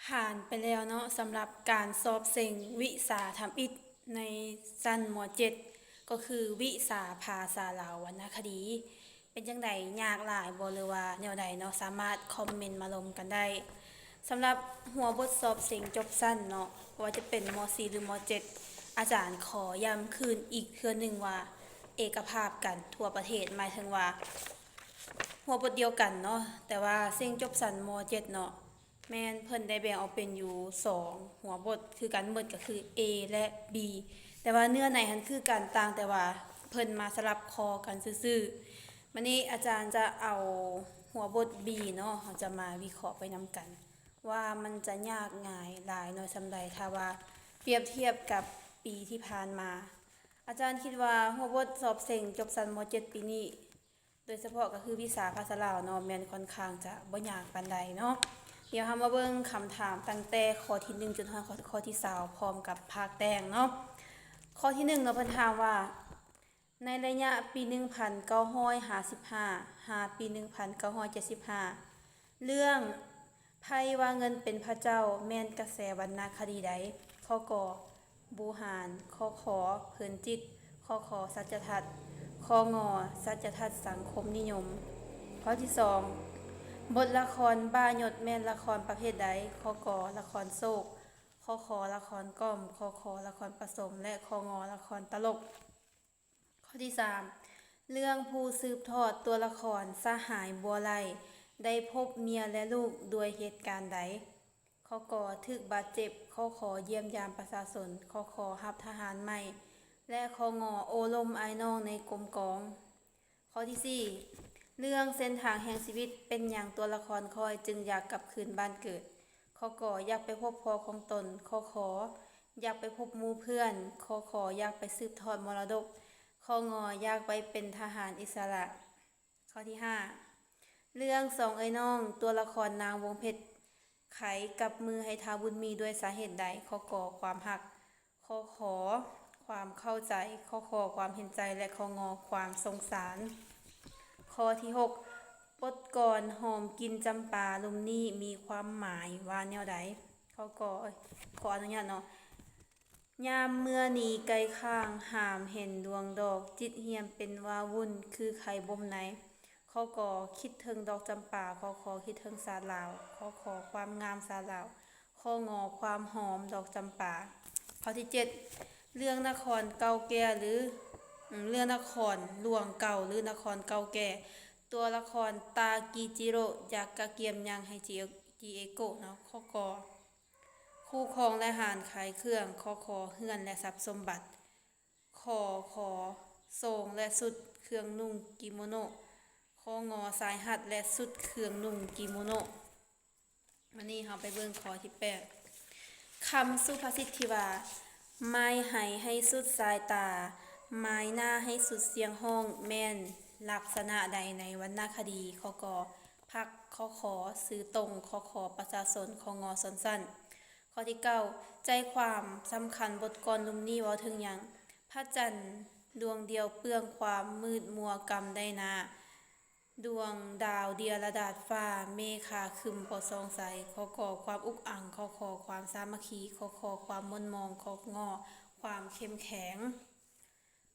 ผ่านไปแล้วเนาะสำหรับการสอบเส็งวิสาทำอิฐในชั้นม .7 ก็คือวิสาภาษาลาววรรณคดี เป็นจังไดยากหลายบ่หรือว่าแนวใดเนาะสามารถคอมเมนต์มาลงกันได้สำหรับหัวบทสอบเส็งจบสั้นเนาะว่าจะเป็นม .4 หรือม .7 อาจารย์ขอย้ำคืนอีกเทื่อหนึ่งว่าเอกภาพกันทั่วประเทศหมายถึงว่า หัวบทเดียวกันเนาะแต่ว่าเสียงจบสั้นม .7 เนาะแม่นเพิ่นได้แบ่งออกเป็นอยู่2หัวบทคือกันเบิดก็คือ A และ B แต่ว่าเนื้อในหันคือกันต่างแต่ว่าเพิ่นมาสลับคอกันซื่อๆวันนี้อาจารย์จะเอาหัวบท B เนาะเราจะมาวิเคราะห์ไปนำกันว่ามันจะยากง่ายหลายน้อยส่ำใดถ้าว่าเปรียบเทียบกับปีที่ผ่านมาอาจารย์คิดว่าหัวบทสอบเส็งจบสั้นม .7 ปีนี้ โดยเฉพาะก็คือวิสาภาษาลาวเนาะแม่นค่อนข้างจะบ่ยากปานใดเนาะเดี๋ยวเรามาเบิ่งคำถามตั้งแต่ข้อที่1จนถึงข้อที่20พร้อมกับภาคแต่งเนาะข้อที่1เนาะเพิ่นถามว่าในระยะปี1955หาปี1975เรื่องไพ่ว่าเงินเป็นพระเจ้าแม่นกระแสวรรณคดีใดข้อกบูหารข้อขอเพลินจิตข้อขอสัจทัศน์ข้องอสัจทัศน์สังคมนิยมข้อที่2บทละครบ้ายศแม่นละครประเภทใดข้อกอละครโศกข้อขอละครก้อมข้อขอละครผสมและข้องอละครตลกข้อที่3เรื่องผู้สืบทอดตัวละครสหายบัวไลได้พบเมียและลูกด้วยเหตุการณ์ใดข้อกอถึกบาดเจ็บข้อขอเยี่ยมยามประชาชนข้อขอรับทหารใหม่และข้องอโอลมอายน้องในกรมกองข้อที่4เรื่องเส้นทางแห่งชีวิตเป็นอย่างตัวละครคอยจึงอยากกลับคืนบ้านเกิดข้อกออยากไปพบพ่อของตนข้อขออยากไปพบหมู่เพื่อนข้อขออยากไปสืบทอดมรดกข้องออยากไปเป็นทหารอิสระข้อที่5เรื่องสองไอ้น้องตัวละครนางวงเพชรไขกับมือให้ท้าวบุญมีด้วยสาเหตุใดข้อกอความหักข้อขอความเข้าใจข้อขอความเห็นใจและข้องอความสงสารข้อที่6บทกรหอมกินจำปาลุมนี่มีความหมายว่าแนวใดข้อกอขออนุญาตเนาะยามเมื่อนีไกลข้างหามเห็นดวงดอกจิตเหียมเป็นว่าวุ่นคือไข่บ่มไหนข้อกอคิดถึงดอกจำปาข้อขอคิดถึงสาลาวข้อขอความงามสาลาวข้องอความหอมดอกจำปาข้อที่7เรื่องนครเก่าแก่หรือเรื่องนครหลวงเก่าหรือนครเก่าแก่ตัวละครตากิจิโร่อยากกะเกียมยังให้จีเอโกะเนาะข้อกอคู่ครองและหารขายเครื่องข้อคอเฮือนและทรัพย์สมบัติข้อขอทรงและสุดเครื่องนุ่งกิโมโนะข้องอสายหัดและสุดเครื่องนุ่งกิโมโนะวันนี้เราไปเบิ่งข้อที่8คำสุภาษิตที่ว่าไม้ให้สุดสายตาไม้หน้าให้สุดเสียงห้องแม่นลักษณะใดในวรรณคดีข้อกอพักข้อขอสื่อตรงข้อขอประชาชนข้องอสั้นข้อที่9ใจความสำคัญบทกลอนลุมนี้เว้าถึงหยังพระจันทร์ดวงเดียวเปื้องความมืดมัวกำได้นาดวงดาวเดียระดาษฟ้าเมฆาครึมบ่ส่องใสข้อขอความอุกอั่งข้อขอความสามัคคีข้อขอความมนมองข้องอความเข้มแข็ง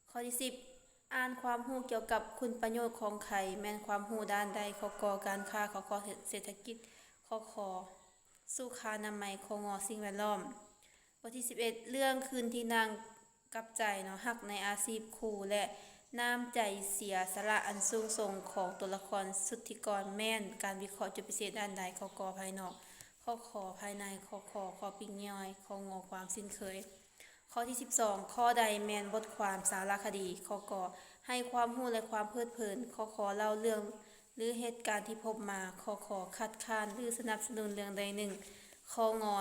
ข้อที่10อ่านความรู้เกี่ยวกับคุณประโยชน์ของไข่แม่นความรู้ด้านใดข้อกอการค้าข้อขอเศรษฐกิจข้อขอสุขอนามัยข้องอสิ่งแวดล้อมบทที่11เรื่องคืนที่นางกับใจเนาะฮักในอาชีพครูและน้ำใจเสียสละอันสูงส่งของตัวละครสุทธิกรแม่นการวิเคราะห์จุดพิเศษด้านใดข้อกอภายนอกข้อขอภายในข้อขอข้อปิ่งย่อยข้องอความสิ้นเคยข้อที่12ข้อใดแม่นบทความสารคดีข้อกอให้ความรู้และความเพลิดเพลินข้อขอเล่าเรื่องหรือเหตุการณ์ที่พบมาข้อขอคัดค้านหรือสนับสนุนเรื่องใดหนึ่งข้องอ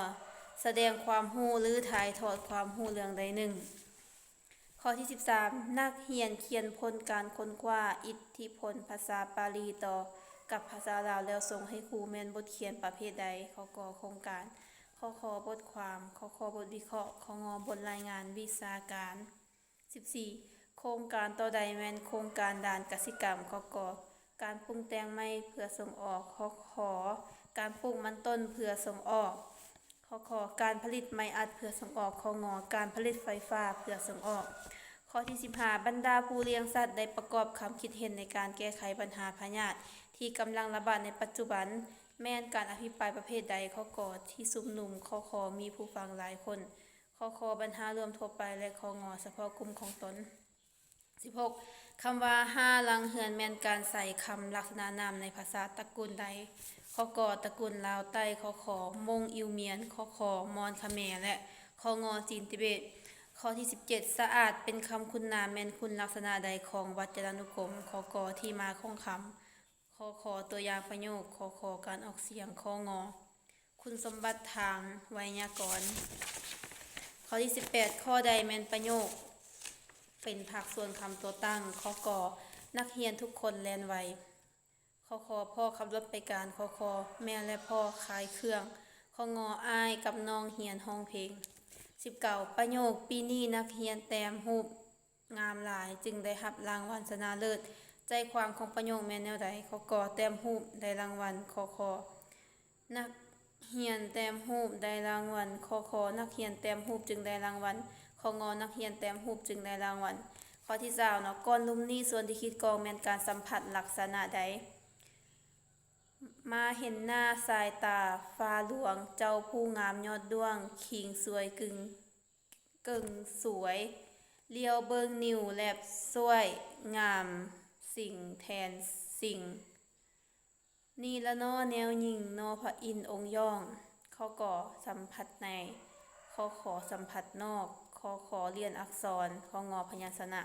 แสดงความรู้หรือถ่ายทอดความรู้เรื่องใดหนึ่งข้อที่13นักเรียนเขียนผลการค้นคว้าอิทธิพลภาษาบาลีต่อกับภาษาลาวแล้วส่งให้ครูแม่นบทเขียนประเภทใดข้อกอโครงการข้อขอบทความข้อขอบทวิเคราะห์ข้องอบทรายงานวิชาการ14โครงการต่อใดแม่นโครงการด้านกสิกรรมข้อกอการปรุงแต่งไม้เพื่อส่งออกข้อขอการปลูกมันต้นเพื่อส่งออก ขอการผลิตไม้อัดเพื่อส่งออกการผลิตไฟฟ้าเพื่อส่งออกข้อที่15บรรดาผู้เลี้ยงสัตว์ได้ประกอบความคิดเห็นในการแก้ไขปัญหาพยาธิที่กำลังระบาดในปัจจุบันแม่นการอภิปรายประเภทใดที่ชุมนุมมีผู้ฟังหลายคนปัญหารวมทั่วไปและเฉพาะกลุ่มของตน16คำว่าห้าลังเฮือนแม่นการใส่คำลักษณะนามในภาษาตระกูลใดตระกูลลาวใต้มงอิวเมียนมอญเขมรและจีนติเบตข้อที่17สะอาดเป็นคำคุณนามแม่นคุณลักษณะใดของวจรานุกรมที่มาของคำตัวอย่างประโยคการออกเสียงคุณสมบัติทางไวยากรณ์ข้อที่18ข้อใดแม่นประโยคเป็นภาคส่วนคำตัวตั้งนักเรียนทุกคนแล่นไวพ่อขับรถไปการแม่และพ่อขายเครื่องอ้ายกับน้องเรียนห้องเพลง19ประโยคปีนี้นักเรียนแต้มรูปงามหลายจึงได้รับรางวัลชนะเลิศใจความของประโยคแม่นแนวใดแต้มรูปได้รางวัลนักเรียนแต้มรูปได้รางวัลนักเรียนแต้มรูปจึงได้รางวัลนักเรียนแต้มรูปจึงได้รางวัลข้อที่20เนาะก่อนลุ่มนี้ส่วนที่คิดกองแม่นการสัมผัสลักษณะใดมาเห็นหน้าสายตาฟ้าหลวงเจ้าผู้งามยอดดวงขิงสวยกึ่งสวยเลี้ยวเบิงนิ้วแลบสวยงามสิ่งแทนสิ่งนี่ละน้อแนวยิ่งนอพระอินทร์องค์ย่องสัมผัสในสัมผัสนอกเรียนอักษรพยัญชนะ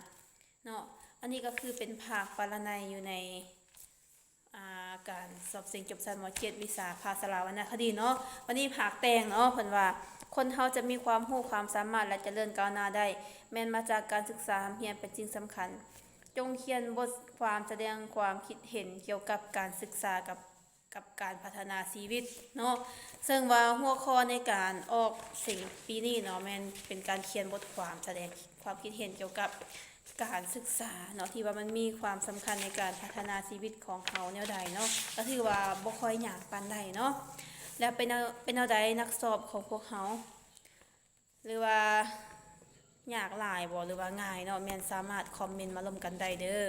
เนาะอันนี้ก็คือเป็นภาคปรนัยอยู่ในการสอบเสียงจบชั้นม.7 วิชาภาษาลาวรรณคดีเนาะวันนี้ภาคแต่งเนาะเพิ่นว่าคนเฮาจะมีความรู้ความสามารถและเจริญก้าวหน้าได้แม้นมาจากการศึกษาเรียนเป็นสิ่งสำคัญจงเขียนบทความแสดงความคิดเห็นเกี่ยวกับการศึกษากับการพัฒนาชีวิตเนาะซึ่งว่าหัวข้อในการออกสิ่งปีนี้เนาะแม่นเป็นการเขียนบทความแสดงความคิดเห็นเกี่ยวกับการศึกษาเนาะที่ว่ามันมีความสำคัญในการพัฒนาชีวิตของเขาแนวใดเนาะก็ถือว่าบ่ค่อยยากปานใดเนาะแล้วเป็นแนวใดนักสอบของพวกเขาหรือว่ายากหลายบ่หรือว่าง่ายเนาะแม่นสามารถคอมเมนต์มาร่วมกันได้เด้อ